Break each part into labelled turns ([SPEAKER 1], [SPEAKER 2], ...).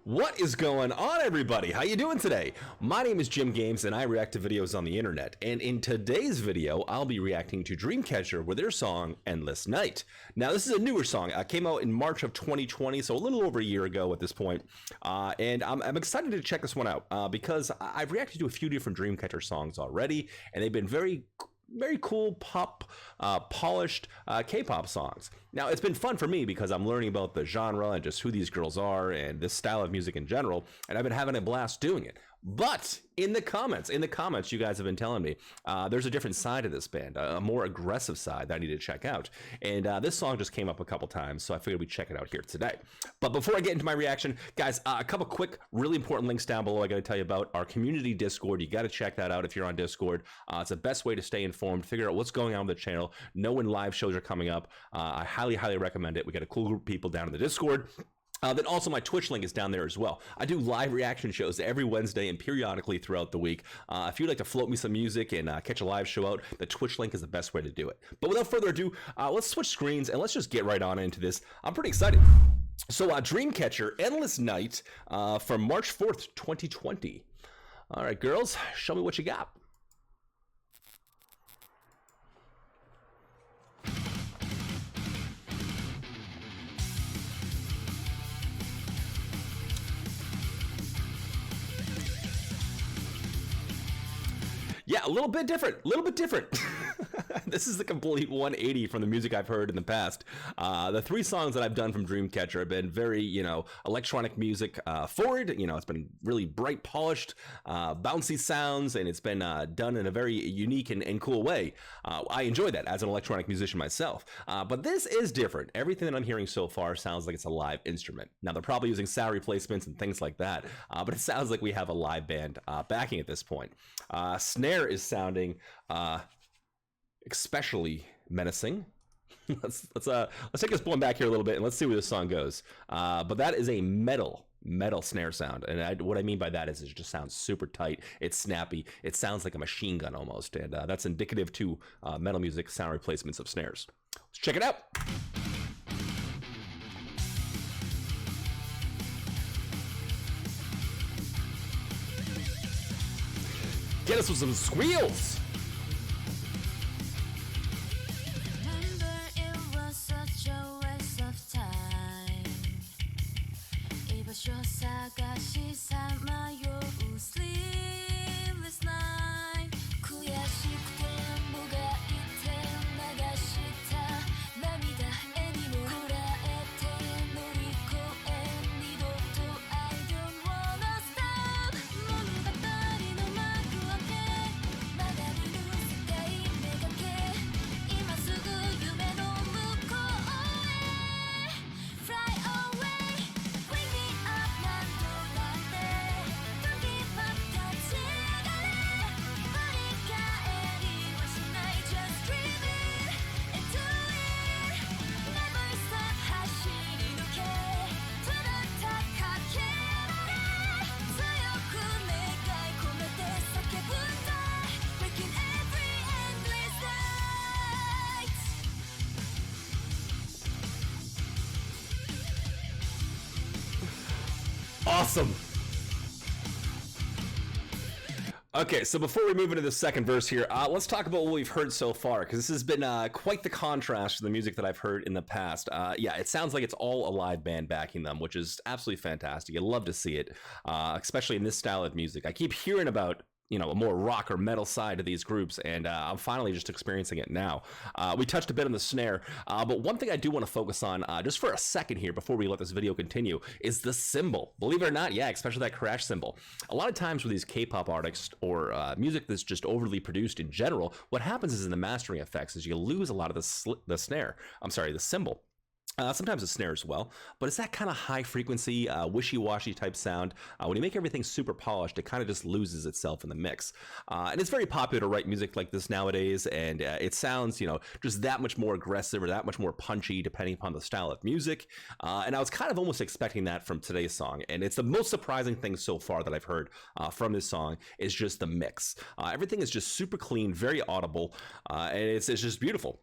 [SPEAKER 1] What is going on, everybody? How you doing today? My name is Jim Games and I react to videos on the internet, and in today's video I'll be reacting to Dreamcatcher with their song Endless Night. Now this is a newer song. It came out in March of 2020, so a little over a year ago at this point, and I'm excited to check this one out because I've reacted to a few different Dreamcatcher songs already, and they've been very cool pop, polished K-pop songs. Now it's been fun for me because I'm learning about the genre and just who these girls are and this style of music in general, and I've been having a blast doing it. But in the comments, you guys have been telling me there's a different side of this band, a more aggressive side that I need to check out. And this song just came up a couple times, so I figured we'd check it out here today. But before I get into my reaction, guys, a couple quick, really important links down below I got to tell you about. Our community Discord, you got to check that out if you're on Discord. It's the best way to stay informed, figure out what's going on with the channel, know when live shows are coming up. I highly recommend it. We got a cool group of people down in the Discord. Then also my Twitch link is down there as well. I do live reaction shows every Wednesday and periodically throughout the week. If you'd like to float me some music and catch a live show out, the Twitch link is the best way to do it. But without further ado, let's switch screens and let's just get right on into this. I'm pretty excited. So Dreamcatcher Endless Night from March 4th, 2020. All right, girls, show me what you got. Yeah, a little bit different, This is the complete 180 from the music I've heard in the past. The three songs that I've done from Dreamcatcher have been very, electronic music forward. It's been really bright, polished, bouncy sounds, and it's been done in a very unique and cool way. I enjoy that as an electronic musician myself. But this is different. Everything that I'm hearing so far sounds like it's a live instrument. Now, they're probably using sound replacements and things like that, but it sounds like we have a live band backing at this point. Snare is sounding especially menacing. let's take this one back here a little bit and let's see where this song goes. But that is a metal snare sound, and what I mean by that is it just sounds super tight. It's snappy. It sounds like a machine gun almost, and that's indicative to metal music sound replacements of snares. Let's check it out. Get us with some squeals. Awesome. Okay, so before we move into the second verse here, let's talk about what we've heard so far, because this has been quite the contrast to the music that I've heard in the past. Yeah, it sounds like it's all a live band backing them, which is absolutely fantastic. I love to see it, especially in this style of music. I keep hearing about a more rock or metal side to these groups, and I'm finally just experiencing it now. We touched a bit on the snare, but one thing I do want to focus on just for a second here before we let this video continue is the cymbal. Believe it or not, yeah, especially that crash cymbal. A lot of times with these K-pop artists or music that's just overly produced in general, what happens is in the mastering effects is you lose a lot of the cymbal. Sometimes a snare as well, but it's that kind of high frequency, wishy-washy type sound. When you make everything super polished, it kind of just loses itself in the mix. And it's very popular to write music like this nowadays, and it sounds, just that much more aggressive or that much more punchy depending upon the style of music. And I was kind of almost expecting that from today's song, and it's the most surprising thing so far that I've heard from this song is just the mix. Everything is just super clean, very audible, and it's just beautiful.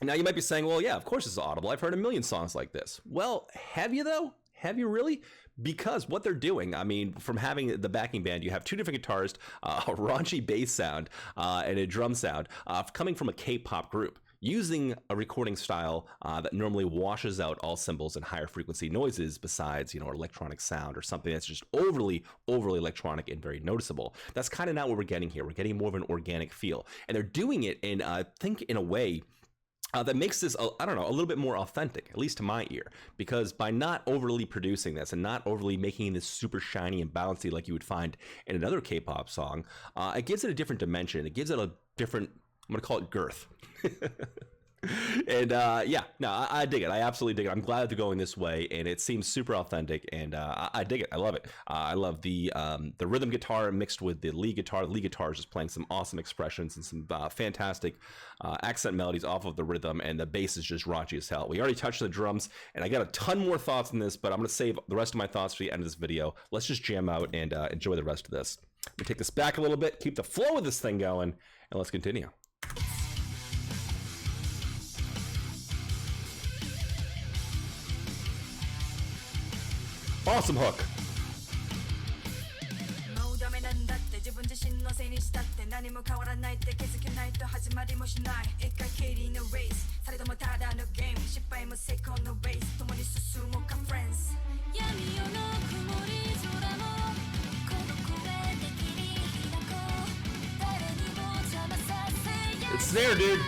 [SPEAKER 1] Now you might be saying, well, yeah, of course it's audible. I've heard a million songs like this. Well, have you though? Have you really? because what they're doing, I mean, from having the backing band, you have two different guitars, a raunchy bass sound, and a drum sound coming from a K-pop group, using a recording style that normally washes out all cymbals and higher frequency noises besides, electronic sound or something that's just overly electronic and very noticeable. That's kind of not what we're getting here. We're getting more of an organic feel. And they're doing it in, I think, in a way that makes this, I don't know, a little bit more authentic, at least to my ear, because by not overly producing this and not overly making this super shiny and bouncy like you would find in another K-pop song, it gives it a different dimension. It gives it a different, I'm going to call it girth. And I dig it. I absolutely dig it. I'm glad they're going this way, and it seems super authentic, and I dig it. I love it. I love the rhythm guitar mixed with the lead guitar. The lead guitar is just playing some awesome expressions and some fantastic accent melodies off of the rhythm, and the bass is just raunchy as hell. We already touched the drums, and I got a ton more thoughts on this, but I'm going to save the rest of my thoughts for the end of this video. Let's just jam out and enjoy the rest of this. Let me take this back a little bit, keep the flow of this thing going, and let's continue. Awesome hook. It's there, dude.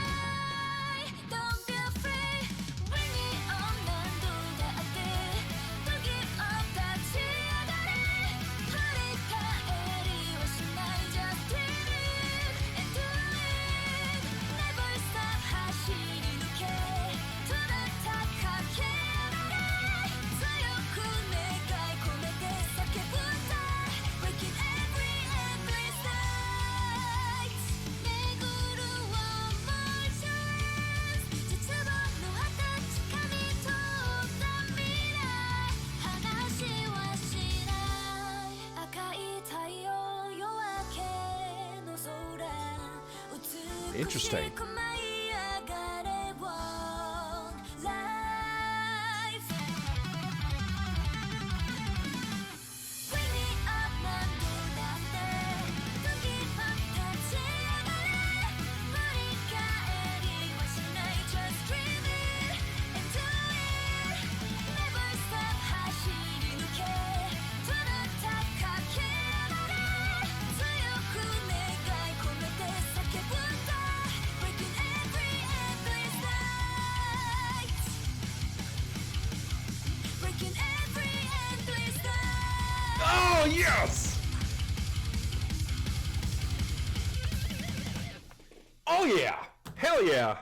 [SPEAKER 1] Interesting. Oh, yes! Oh, yeah! Hell yeah!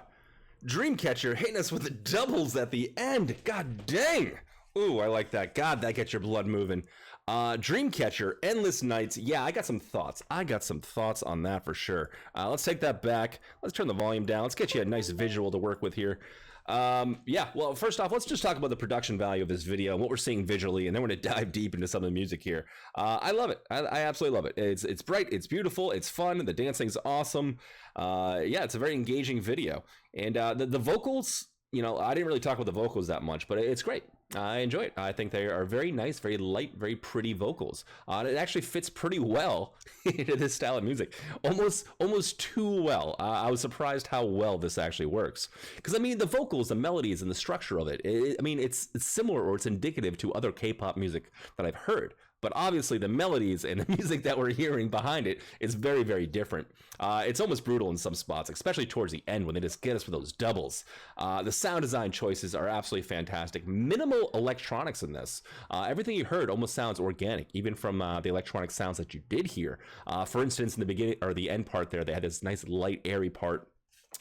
[SPEAKER 1] Dreamcatcher hitting us with the doubles at the end. God dang! Ooh, I like that. God, that gets your blood moving. Dreamcatcher, Endless Nights. Yeah, I got some thoughts. On that for sure. Let's take that back. Let's turn the volume down. Let's get you a nice visual to work with here. Well, first off, let's just talk about the production value of this video and what we're seeing visually, and then we're going to dive deep into some of the music here. I love it. I absolutely love it. It's bright, it's beautiful, it's fun, the dancing's awesome. It's a very engaging video. And the vocals, I didn't really talk about the vocals that much, but it's great. I enjoy it. I think they are very nice, very light, very pretty vocals. It actually fits pretty well into this style of music, almost too well. I was surprised how well this actually works. Because the vocals, the melodies, and the structure of it. It's similar, or it's indicative to other K-pop music that I've heard. But obviously the melodies and the music that we're hearing behind it is very, very different. It's almost brutal in some spots, especially towards the end when they just get us with those doubles. The sound design choices are absolutely fantastic. Minimal electronics in this. Everything you heard almost sounds organic, even from the electronic sounds that you did hear. For instance, in the beginning or the end part there, they had this nice light, airy part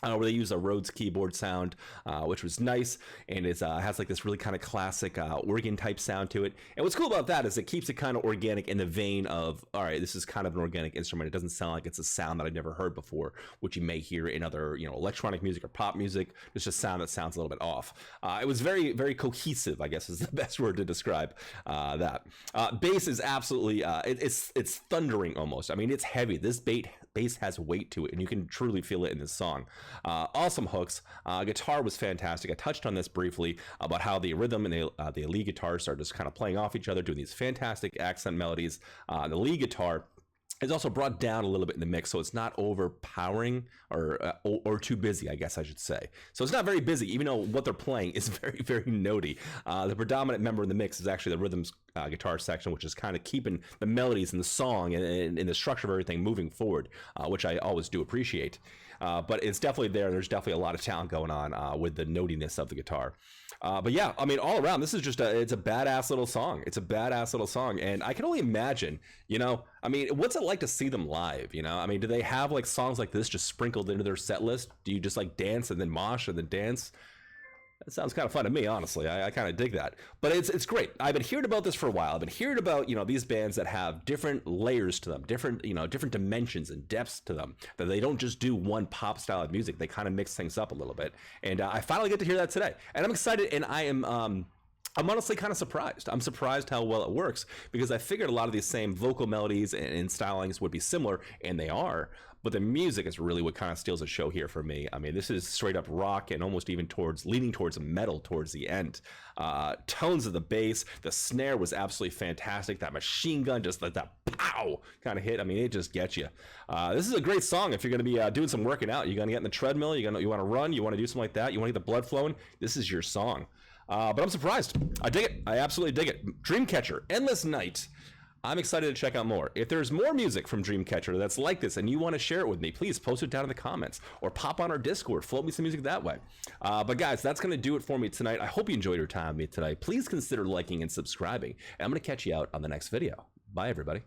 [SPEAKER 1] where they use a Rhodes keyboard sound, which was nice, and it has like this really kind of classic organ type sound to it. And what's cool about that is it keeps it kind of organic in the vein of, all right, this is kind of an organic instrument. It doesn't sound like it's a sound that I've never heard before, which you may hear in other, electronic music or pop music. It's just sound that sounds a little bit off. It was very, very cohesive, I guess is the best word to describe that. Bass is absolutely, it's thundering almost. It's heavy. This bass has weight to it, and you can truly feel it in this song. Awesome hooks. Guitar was fantastic. I touched on this briefly about how the rhythm and the lead guitar start just kind of playing off each other, doing these fantastic accent melodies. The lead guitar is also brought down a little bit in the mix, so it's not overpowering or too busy, I guess I should say. So it's not very busy, even though what they're playing is very, very notey. The predominant member in the mix is actually the rhythms guitar section, which is kind of keeping the melodies and the song and the structure of everything moving forward, which I always do appreciate. But it's definitely there. There's definitely a lot of talent going on with the notiness of the guitar. But yeah, I mean, all around, this is just it's a badass little song. It's a badass little song. And I can only imagine, you know, I mean, what's it like to see them live? You know, I mean, do they have like songs like this just sprinkled into their set list? Do you just like dance and then mosh and then dance? That sounds kind of fun to me, honestly. I kind of dig that. But it's great. I've been hearing about this for a while. I've been hearing about, you know, these bands that have different layers to them, different dimensions and depths to them, that they don't just do one pop style of music. They kind of mix things up a little bit. And I finally get to hear that today. And I'm excited, and I'm honestly kind of surprised. I'm surprised how well it works, because I figured a lot of these same vocal melodies and stylings would be similar, and they are. But the music is really what kind of steals the show here for me. I mean, this is straight up rock and almost even leaning towards metal towards the end. Tones of the bass, the snare was absolutely fantastic. That machine gun, just like that pow kind of hit. I mean, it just gets you. This is a great song if you're going to be doing some working out. You're going to get in the treadmill. You want to run. You want to do something like that. You want to get the blood flowing. This is your song. But I'm surprised. I dig it. I absolutely dig it. Dreamcatcher, Endless Night. I'm excited to check out more. If there's more music from Dreamcatcher that's like this and you want to share it with me, please post it down in the comments or pop on our Discord. Float me some music that way. But guys, that's going to do it for me tonight. I hope you enjoyed your time with me today. Please consider liking and subscribing. And I'm going to catch you out on the next video. Bye, everybody.